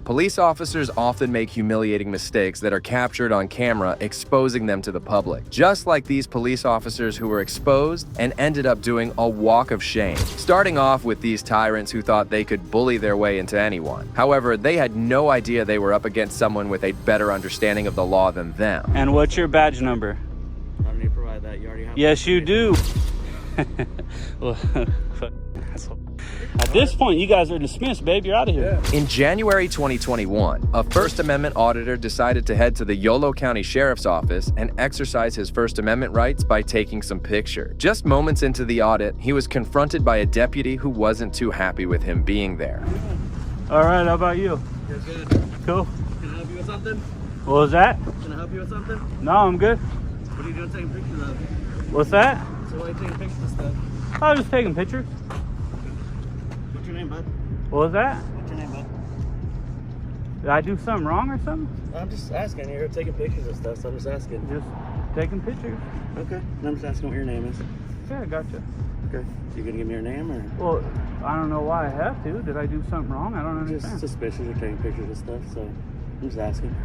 Police officers often make humiliating mistakes that are captured on camera, exposing them to the public. Just like these police officers who were exposed and ended up doing a walk of shame. Starting off with these tyrants who thought they could bully their way into anyone. However, they had no idea they were up against someone with a better understanding of the law than them. And what's your badge number? I don't need to provide that. You already have. Yes, you do. Well, at this point, you guys are dismissed, babe. You're out of here. In January 2021, a First Amendment auditor decided to head to the Yolo County Sheriff's Office and exercise his First Amendment rights by taking some pictures. Just moments into the audit, he was confronted by a deputy who wasn't too happy with him being there. All right, how about you? You're good. Cool. Can I help you with something? What was that? Can I help you with something? No, I'm good. What are you doing taking pictures of? What's that? So why are you taking pictures of stuff? I was just taking pictures. What's your name, bud? What was that? What's your name, bud? Did I do something wrong or something? I'm just asking. You're taking pictures of stuff, so I'm just asking. Just taking pictures. Okay. And I'm just asking what your name is. Yeah, I gotcha. Okay. So you gonna give me your name or? Well, I don't know why I have to. Did I do something wrong? I don't Just understand. suspicious you're taking pictures of stuff, so I'm just asking.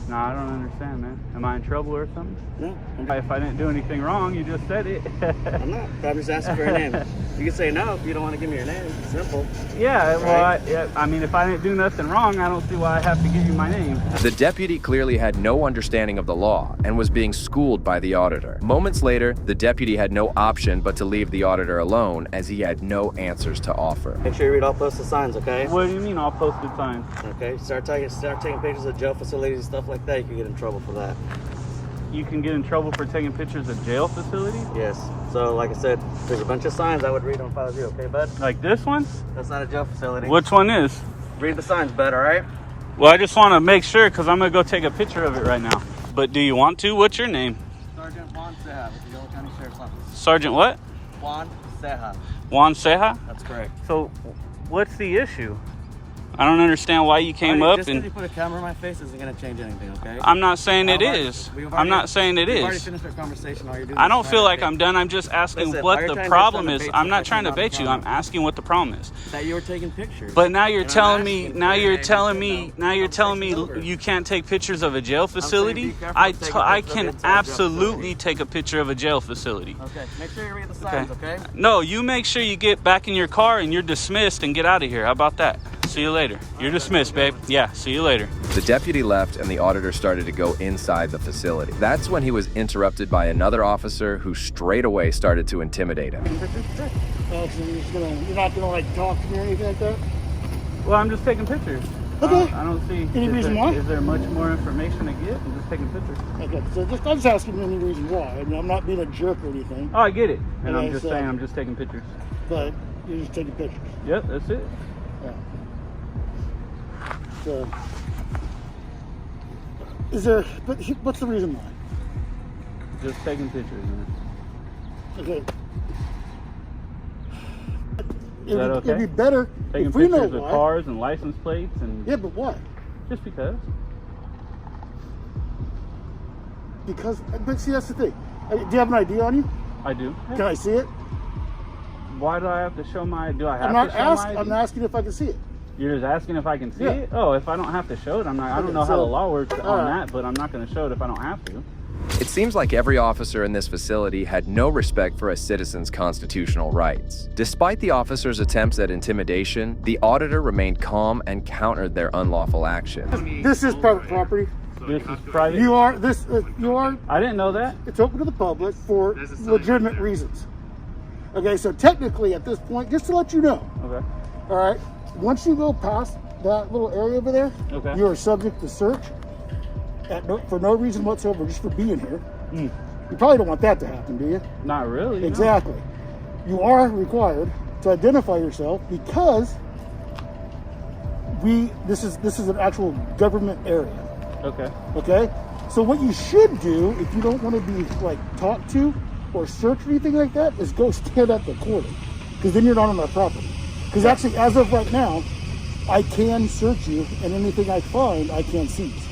No, I don't understand, man. Am I in trouble or something? No. If I didn't do anything wrong, you just said it. I'm not. I'm just asking for your name. You can say no if you don't want to give me your name. Simple. Yeah, well, Right. I mean, if I didn't do nothing wrong, I don't see why I have to give you my name. The deputy clearly had no understanding of the law and was being schooled by the auditor. Moments later, the deputy had no option but to leave the auditor alone as he had no answers to offer. Make sure you read all posted signs, okay? What do you mean all posted signs? Okay. Start taking pictures of jail facilities and stuff like that. You can get in trouble for that. You can get in trouble for taking pictures of jail facilities? Yes. So, like I said, there's a bunch of signs. I would read them if I was you, okay, bud? Like this one? That's not a jail facility. Which one is? Read the signs, bud, all right? Well, I just want to make sure because I'm going to go take a picture of it right now. But do you want to? What's your name? Sergeant Juan Ceja with the Yolo County Sheriff's Office. Sergeant what? Juan Ceja. Juan Ceja? That's correct. So, what's the issue? I don't understand why you came up just and... because you put a camera in my face isn't going to change anything, okay? I'm not saying it is. I'm not saying it We've already is. finished our conversation. All you're doing I is don't trying feel to like bait- I'm done. I'm just asking Listen, all what you're the trying to do is problem trying is. to bait I'm you, not but trying to you're not bait you. I'm problem. asking what the problem is. that you were taking pictures. But now you're And I'm telling me, asking now for your you're name. telling You me, said now no. you're telling me Conversation's over. you can't take pictures of a jail facility. be careful I with taking I pictures of can inside jail absolutely facility. take a picture of a jail facility. Okay, make sure you read the signs, okay? No, you make sure you get back in your car and you're dismissed and get out of here. How about that? See you later. You're dismissed, babe. Yeah, see you later. The deputy left and the auditor started to go inside the facility. That's when he was interrupted by another officer who straight away started to intimidate him. So you're not gonna like talk to me or anything like that? Well, I'm just taking pictures. Okay. I don't see. Any reason why? Is there much more information to get? I'm just taking pictures. Okay, so I'm just asking any reason why. I mean, I'm not being a jerk or anything, Oh, I get it. And Okay, I'm just so- saying I'm just taking pictures. but you're just taking pictures. Yep, that's it. Yeah. So, but what's the reason why? Just taking pictures, man. Okay. Is that okay? It'd be better Taking if we know pictures of why. cars and license plates and Yeah, but why? just because. Because, but see, that's the thing. Do you have an ID on you? I do. Can I see it? Why do I have to show my? Do I have I'm not to show my asking. ID? I'm asking if I can see it. You're just asking if I can see Yeah. it? Oh, if I don't have to show it, I'm not. I don't Okay, know how so- the law works on alright. that, but I'm not going to show it if I don't have to. It seems like every officer in this facility had no respect for a citizen's constitutional rights. Despite the officer's attempts at intimidation, the auditor remained calm and countered their unlawful action. This is private property. This is private. You are this. You are. I didn't know that. It's open to the public for legitimate reasons. Okay, so technically at this point, just to let you know, Okay. all right, once you go past that little area over there, Okay. you are subject to search for no reason whatsoever, just for being here. Mm. You probably don't want that to happen, do you? Not really. no. Exactly. You are required to identify yourself because this is an actual government area. Okay. Okay? So what you should do if you don't want to be like talked to or searched or anything like that is go stand at the corner. Because then you're not on my property. Because actually as of right now, I can search you and anything I find I can seize.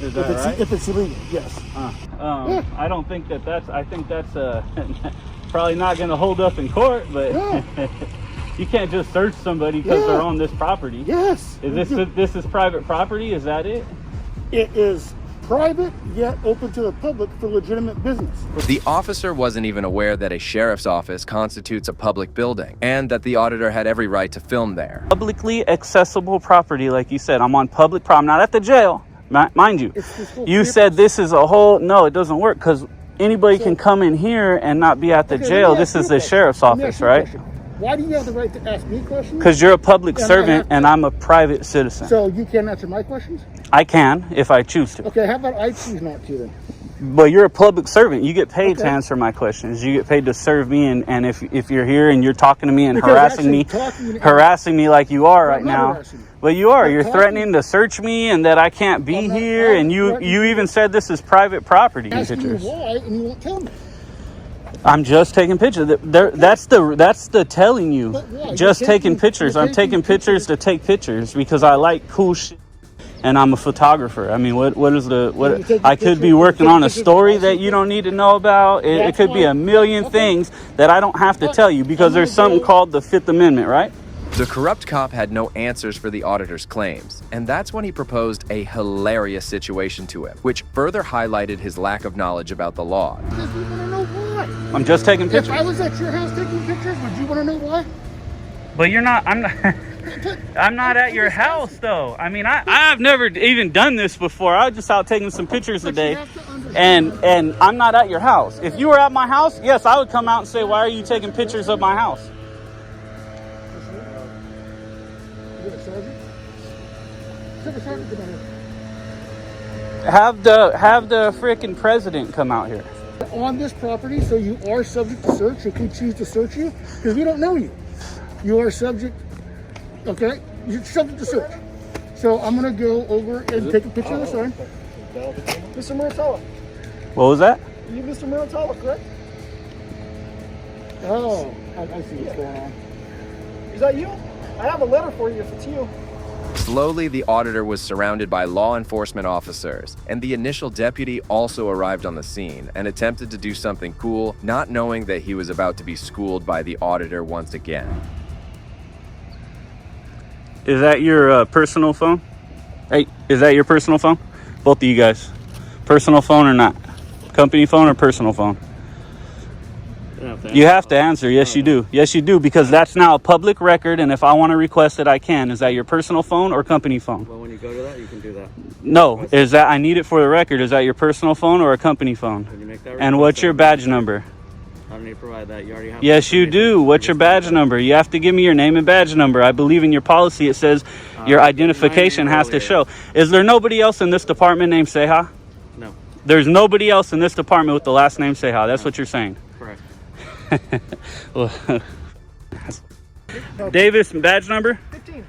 Is that right? If it's illegal, yes. Yeah. I don't think I think that's probably not going to hold up in court, but Yeah. You can't just search somebody because they're on this property. Yes. Is this is private property? Is that it? It is private yet open to the public for legitimate business. The officer wasn't even aware that a sheriff's office constitutes a public building and that the auditor had every right to film there. Publicly accessible property, like you said. I'm on public property. I'm not at the jail, mind you. You said this is a whole... No, it doesn't work because anybody can come in here and not be at the jail. This is the sheriff's office, right? Why do you have the right to ask me questions? Because you're a public servant and I'm a private citizen. So you can't answer my questions? I can if I choose to. Okay, how about I choose not to then? But you're a public servant. You get paid to answer my questions. You get paid to serve me. And if you're here and you're talking to me and harassing me like you are right now. But you are. You're threatening to search me and that I can't be here. And you even said this is private property. Pictures. Why and you won't tell me? I'm just taking pictures. That's the telling you. Just taking pictures. I'm taking pictures to take pictures because I like cool shit. And I'm a photographer. I mean, what I could be working on a story that you don't need to know about. It could be a million things that I don't have to tell you because there's something called the Fifth Amendment, right? The corrupt cop had no answers for the auditor's claims, and that's when he proposed a hilarious situation to him, which further highlighted his lack of knowledge about the law. Because we want to know why. I'm just taking pictures. If I was at your house taking pictures, would you want to know why? But you're not. I'm not at your house though. I mean, I've never even done this before. I was just out taking some pictures today, and I'm not at your house. If you were at my house, yes, I would come out and say, "Why are you taking pictures of my house?" Have the freaking president come out here. On this property, so you are subject to search if we choose to search you, because we don't know you. You are subject, okay? You're subject to search. So I'm gonna go over and take a picture of the sign. Mr. Muratalla. What was that? Are you Mr. Muratalla, correct? Oh, I see what's going on. Is that you? I have a letter for you if it's you. Slowly, the auditor was surrounded by law enforcement officers, and the initial deputy also arrived on the scene and attempted to do something cool, not knowing that he was about to be schooled by the auditor once again. Is that your personal phone? Hey, is that your personal phone? Both of you guys. Personal phone or not? Company phone or personal phone? You have to answer. Yes, you do. Yes, you do, because that's now a public record, and if I want to request it, I can. Is that your personal phone or company phone? Well, when you go to that, you can do that. No, is that I need it for the record. Is that your personal phone or a company phone? When you make that and what's your badge number? I don't need to provide that. You already have. Yes, you do. What's your badge number? You have to give me your name and badge number. I believe in your policy. It says your identification has to show. Is there nobody else in this department named Seha? No. There's nobody else in this department with the last name Seha. That's what you're saying. Correct. Davis, badge number? 15.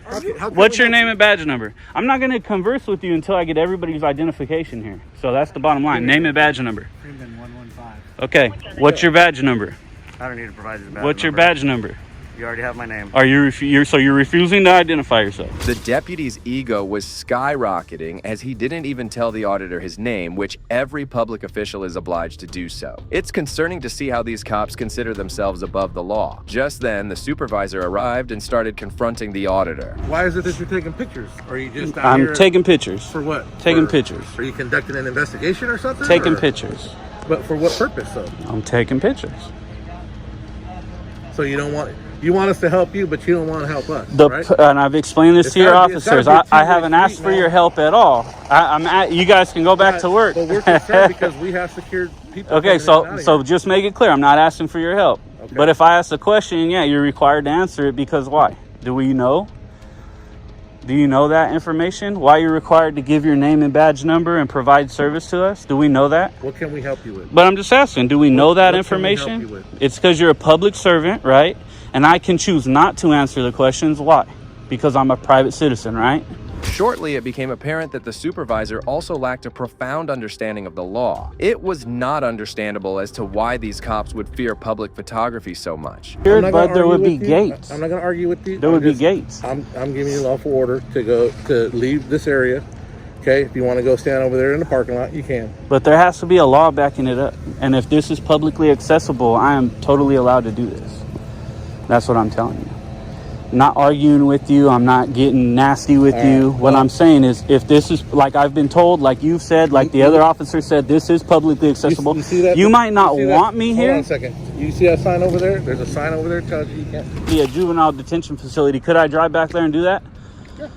What's your name and badge number? I'm not going to converse with you until I get everybody's identification here. So that's the bottom line. Name and badge number. Freeman 115. Okay. What's your badge number? I don't need to provide his badge. What's your badge number? You already have my name. Are you so you're refusing to identify yourself? The deputy's ego was skyrocketing as he didn't even tell the auditor his name, which every public official is obliged to do so. It's concerning to see how these cops consider themselves above the law. Just then, the supervisor arrived and started confronting the auditor. Why is it that you're taking pictures? Are you just out I'm here taking pictures. for what? Taking For- pictures. Are you conducting an investigation or something? Taking or- pictures. But for what purpose, though? I'm taking pictures. So you want us to help you, but you don't want to help us, right? And I've explained this It's to your gotta be- it's officers. gotta be a I haven't two-way asked street, for man. your help at all. You guys can go back to work. But we're concerned because we have secured people. Okay, coming in and out so of just make it clear. I'm not asking for your help. Okay. But if I ask a question, yeah, you're required to answer it because why? Do we know? Do you know that information? Why you're required to give your name and badge number and provide service to us? Do we know that? here. What can we help you with? But I'm just asking, do we know that what can we help information? you with? It's because you're a public servant, right? And I can choose not to answer the questions. Why? Because I'm a private citizen, right? Shortly, it became apparent that the supervisor also lacked a profound understanding of the law. It was not understandable as to why these cops would fear public photography so much. I'm not gonna But there argue would be with you. gates. I'm not going to argue with you. There would be gates. I'm giving you lawful order to leave this area. Okay, if you want to go stand over there in the parking lot, you can. But there has to be a law backing it up. And if this is publicly accessible, I am totally allowed to do this. That's what I'm telling you. not arguing with you. I'm not getting nasty with you. What I'm saying is, if this is, like I've been told, like you've said, like the other officer said, this is publicly accessible. You see that? You might not want me here. Hold on a second. You see that sign over there? There's a sign over there that tells you can't. Be a juvenile detention facility. Could I drive back there and do that?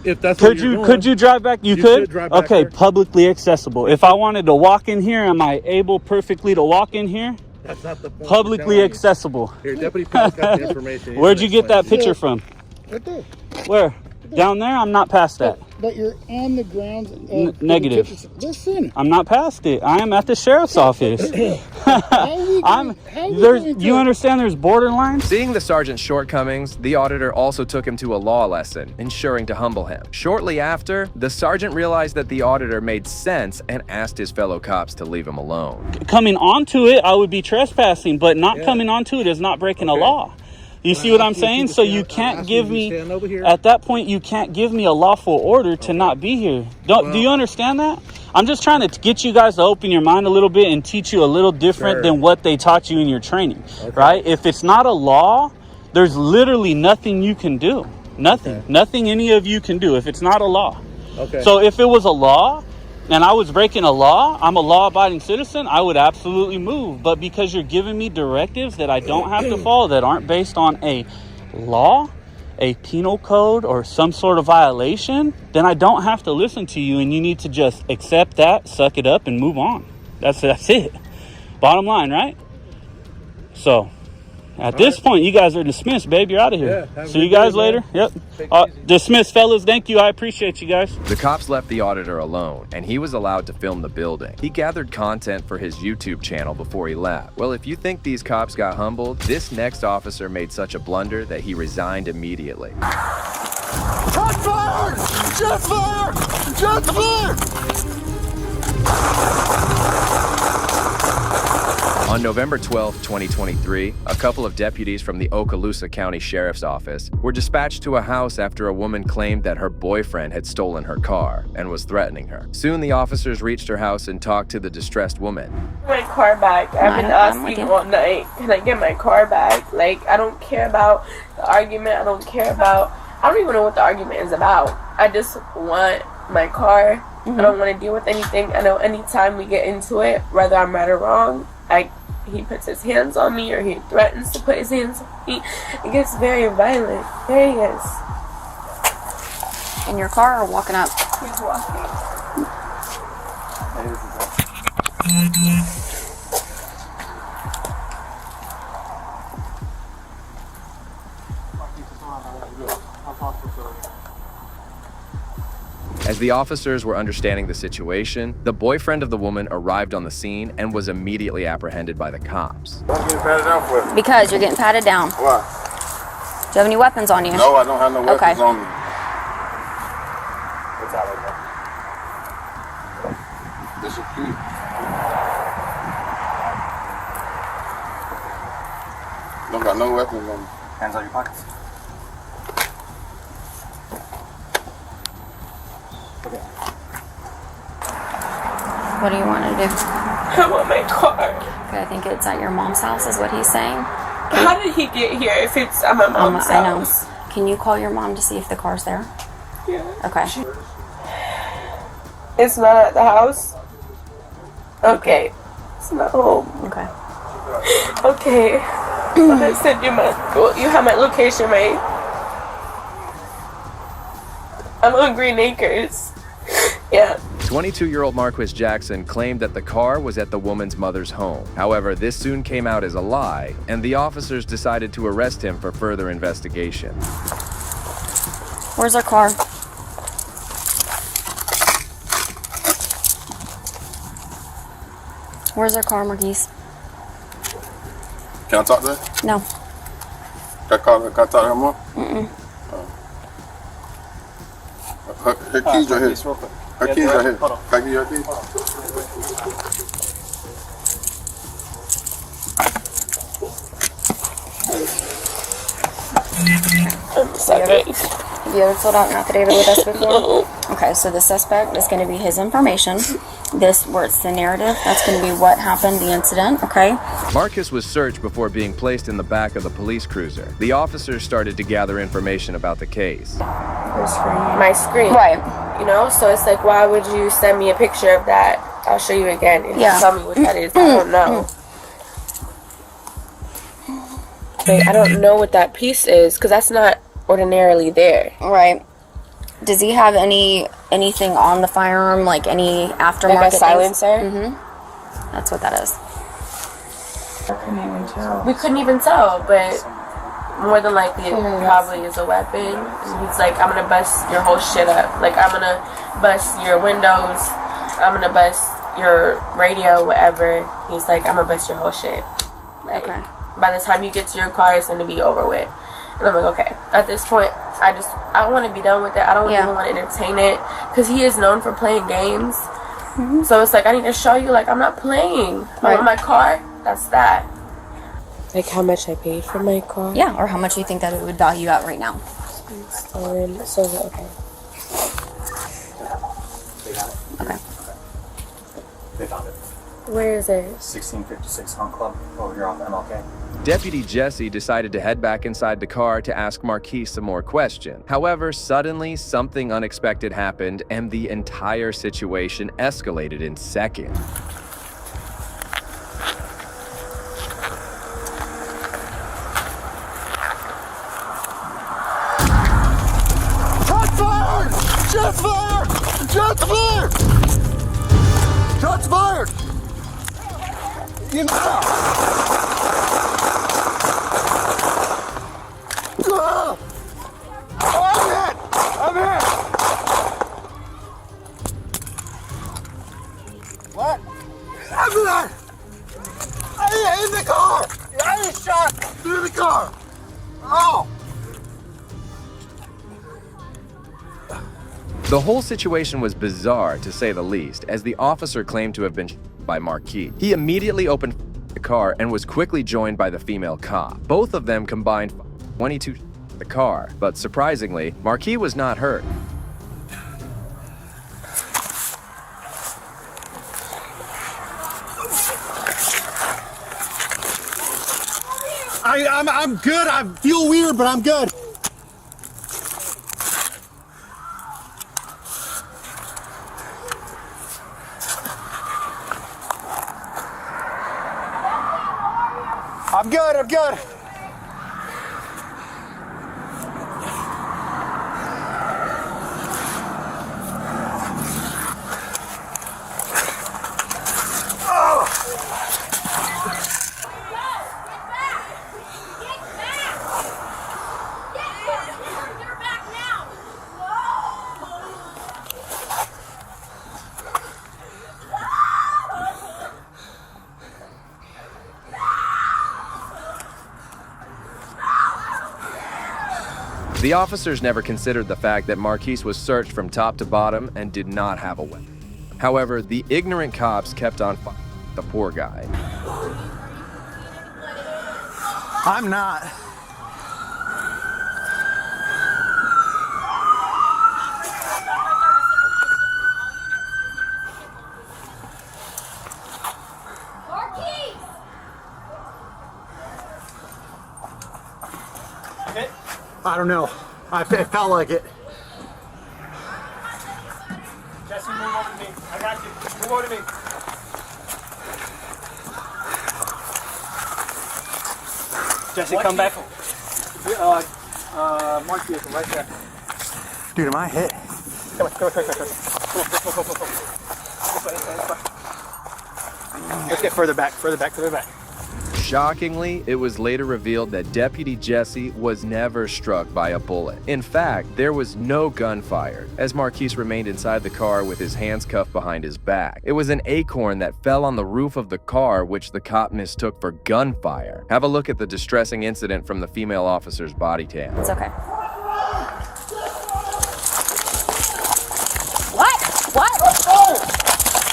If that's what you're doing, Could you drive back? You could? drive back okay, there. publicly accessible. If I wanted to walk in here, am I able perfectly to walk in here? That's not the point. Publicly accessible. Here, Deputy Pell's got the information. Where'd you get that picture from? Right there. Where? Down there? I'm not past that. But you're on the grounds. Negative. Listen. I'm not past it. I am at the sheriff's office. You understand there's borderlines? Seeing the sergeant's shortcomings, the auditor also took him to a law lesson, ensuring to humble him. Shortly after, the sergeant realized that the auditor made sense and asked his fellow cops to leave him alone. Coming onto it, I would be trespassing, but not coming onto it is not breaking a law. You see what I'm saying? So you can't give me, at that point, you can't give me a lawful order to not be here. Do you understand that? I'm just trying to get you guys to open your mind a little bit and teach you a little different than what they taught you in your training, right? If it's not a law, there's literally nothing you can do. Nothing. Nothing any of you can do if it's not a law. So if it was a law, and I was breaking a law, I'm a law-abiding citizen, I would absolutely move. But because you're giving me directives that I don't have to follow, that aren't based on a law, a penal code, or some sort of violation, then I don't have to listen to you, and you need to just accept that, suck it up, and move on. That's it. Bottom line, right? So, at this point, you guys are dismissed, babe. You're out of here. See you guys later. Yep. Dismissed, fellas. Thank you. I appreciate you guys. The cops left the auditor alone, and he was allowed to film the building. He gathered content for his YouTube channel before he left. Well, if you think these cops got humbled, this next officer made such a blunder that he resigned immediately. Shots fired! Shots fired! Shots fired! On November 12, 2023, a couple of deputies from the Okaloosa County Sheriff's Office were dispatched to a house after a woman claimed that her boyfriend had stolen her car and was threatening her. Soon, the officers reached her house and talked to the distressed woman. My car back. I've been asking all night, can I get my car back? Like, I don't care about the argument. I don't even know what the argument is about. I just want my car. I don't want to deal with anything. I know anytime we get into it, whether I'm right or wrong, he puts his hands on me or he threatens to put his hands on me. It gets very violent. There he is. In your car or walking up? He's walking. As the officers were understanding the situation, the boyfriend of the woman arrived on the scene and was immediately apprehended by the cops. I'm getting patted down for it. Because you're getting patted down. Why? Do you have any weapons on you? No, I don't have no weapons on me. What's that like that? This is key. Don't got no weapons on me. Hands on your pockets. What do you want to do? I want my car. Okay, I think it's at your mom's house is what he's saying. How did he get here if it's at my mom's house? I know. Can you call your mom to see if the car's there? Yeah. Okay. It's not at the house? Okay. It's not home. Okay. Okay. I sent you you have my location, right? I'm on Green Acres. Yeah. 22-year-old Marquis Jackson claimed that the car was at the woman's mother's home. However, this soon came out as a lie, and the officers decided to arrest him for further investigation. Where's our car? Where's our car, Marquise? Can I talk to her? No. Can I talk to her more? Her keys right here. Her keys right here. Can I give you her keys? I'm sorry. Have you ever filled out an affidavit with us before? Okay, so the suspect is going to be his information. This, where it's the narrative, that's going to be what happened, the incident, okay? Marcus was searched before being placed in the back of the police cruiser. The officers started to gather information about the case. My screen. Right. You know, so it's like, why would you send me a picture of that? I'll show you again and tell me what that is. I don't know. Like, I don't know what that piece is because that's not ordinarily there. Right. Does he have anything on the firearm, like any aftermarket? Like a silencer? Mm-hmm. That's what that is. We couldn't even tell, but more than likely it probably is a weapon. And he's like, I'm gonna bust your whole shit up. Like, I'm gonna bust your windows. I'm gonna bust your radio, whatever. He's like, I'm gonna bust your whole shit. Like, Okay. by the time you get to your car, it's gonna be over with. And I'm like, okay. At this point, I want to be done with it. I don't even want to entertain it because he is known for playing games. Mm-hmm. So it's like, I need to show you, like, I'm not playing. Right. My car, that's that. Like how much I paid for my car? Yeah, or how much you think that it would value at right now. So okay. They got it? Okay. They found it. Where is it? 1656 Hunt Club over here off MLK. Deputy Jesse decided to head back inside the car to ask Marquise some more questions. However, suddenly something unexpected happened and the entire situation escalated in seconds. Shots fired! Shots fired! Shots fired! Shots fired! You know. I'm hit! What? I'm hit! In the car! I was shot through the car! Oh! The whole situation was bizarre, to say the least, as the officer claimed to have been shot by Marquis. He immediately opened the car and was quickly joined by the female cop. Both of them combined 22 the car, but surprisingly, Marquis was not hurt. I'm good. I feel weird, but I'm good. I'm good. I'm good. The officers never considered the fact that Marquise was searched from top to bottom and did not have a weapon. However, the ignorant cops kept on f***ing the poor guy. I'm not. I don't know. It felt like it. Jesse, move over to me. I got you. Move over to me. Jesse, come back. Mark vehicle right there. Dude, am I hit? Come on. Let's get further back. Shockingly, it was later revealed that Deputy Jesse was never struck by a bullet. In fact, there was no gun fired, as Marquise remained inside the car with his hands cuffed behind his back. It was an acorn that fell on the roof of the car, which the cop mistook for gunfire. Have a look at the distressing incident from the female officer's body cam. It's okay. What?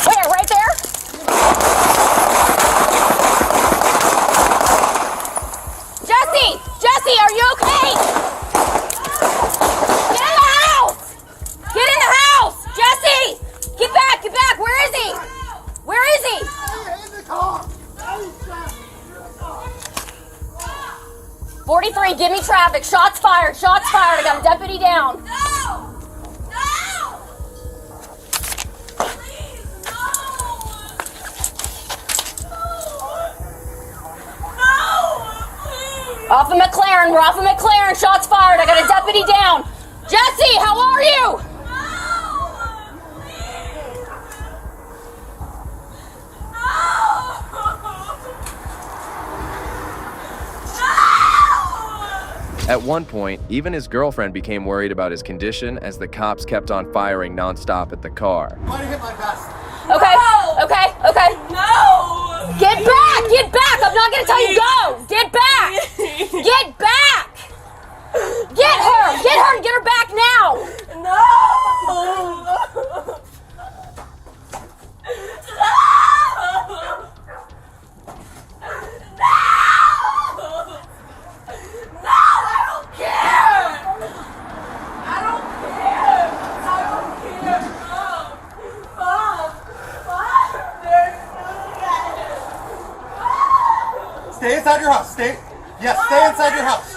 Where? Right there? Jesse, are you okay? Jesse! 43, give me traffic. Shots fired. Shots fired. I got a deputy down. No! No! Please, no! No! Please! Off of McLaren. We're off of McLaren. Shots fired. I got a deputy down. Jesse, how are you? At one point, even his girlfriend became worried about his condition as the cops kept on firing nonstop at the car. Might have hit my vest. Okay, okay, okay. No! Get back! Get back! I'm not gonna tell you go! Get back! Get back! Get her! Get her and get her back now! No! Stay inside your house. Stay inside your house.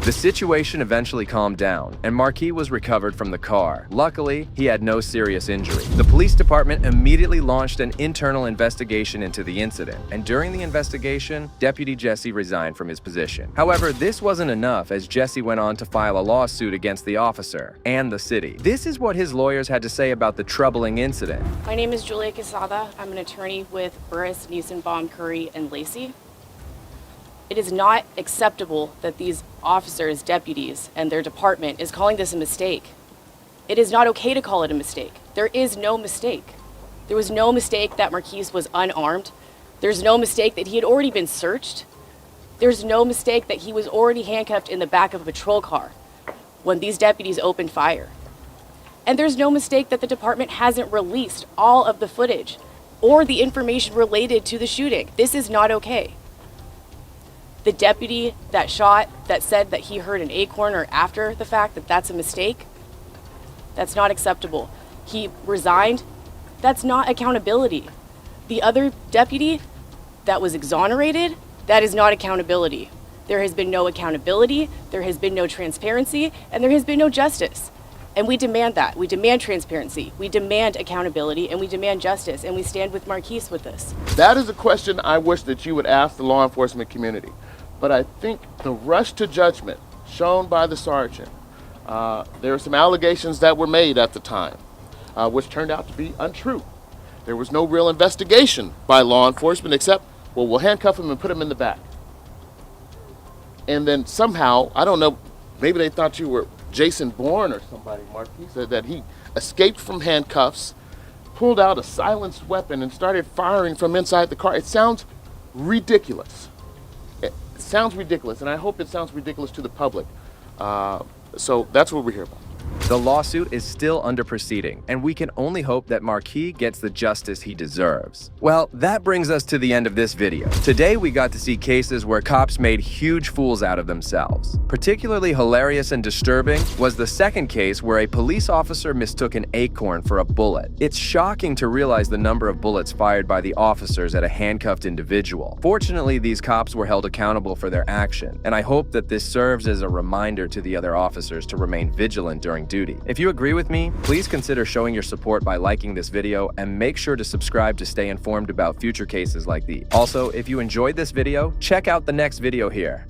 The situation eventually calmed down, and Marquis was recovered from the car. Luckily, he had no serious injury. The police department immediately launched an internal investigation into the incident, and during the investigation, Deputy Jesse resigned from his position. However, this wasn't enough, as Jesse went on to file a lawsuit against the officer and the city. This is what his lawyers had to say about the troubling incident. My name is Julia Quesada. I'm an attorney with Burris, Newsenbaum, Curry, and Lacey. It is not acceptable that these officers, deputies, and their department is calling this a mistake. It is not okay to call it a mistake. There is no mistake. There was no mistake that Marquise was unarmed. There's no mistake that he had already been searched. There's no mistake that he was already handcuffed in the back of a patrol car when these deputies opened fire. And there's no mistake that the department hasn't released all of the footage or the information related to the shooting. This is not okay. The deputy that shot, that said that he heard an acorn or after the fact that that's a mistake, that's not acceptable. He resigned. That's not accountability. The other deputy that was exonerated, that is not accountability. There has been no accountability, there has been no transparency, and there has been no justice. And we demand that. We demand transparency, we demand accountability, and we demand justice, and we stand with Marquise with this. That is a question I wish that you would ask the law enforcement community. But I think the rush to judgment shown by the sergeant, there were some allegations that were made at the time, which turned out to be untrue. There was no real investigation by law enforcement except, well, we'll handcuff him and put him in the back. And then somehow, I don't know, maybe they thought you were Jason Bourne or somebody, Marquis, said that he escaped from handcuffs, pulled out a silenced weapon and started firing from inside the car. It sounds ridiculous. It sounds ridiculous, and I hope it sounds ridiculous to the public. So that's what we're here about. The lawsuit is still under proceeding, and we can only hope that Marquis gets the justice he deserves. Well, that brings us to the end of this video. Today, we got to see cases where cops made huge fools out of themselves. Particularly hilarious and disturbing was the second case where a police officer mistook an acorn for a bullet. It's shocking to realize the number of bullets fired by the officers at a handcuffed individual. Fortunately, these cops were held accountable for their action, and I hope that this serves as a reminder to the other officers to remain vigilant during duty. If you agree with me, please consider showing your support by liking this video and make sure to subscribe to stay informed about future cases like these. Also, if you enjoyed this video, check out the next video here.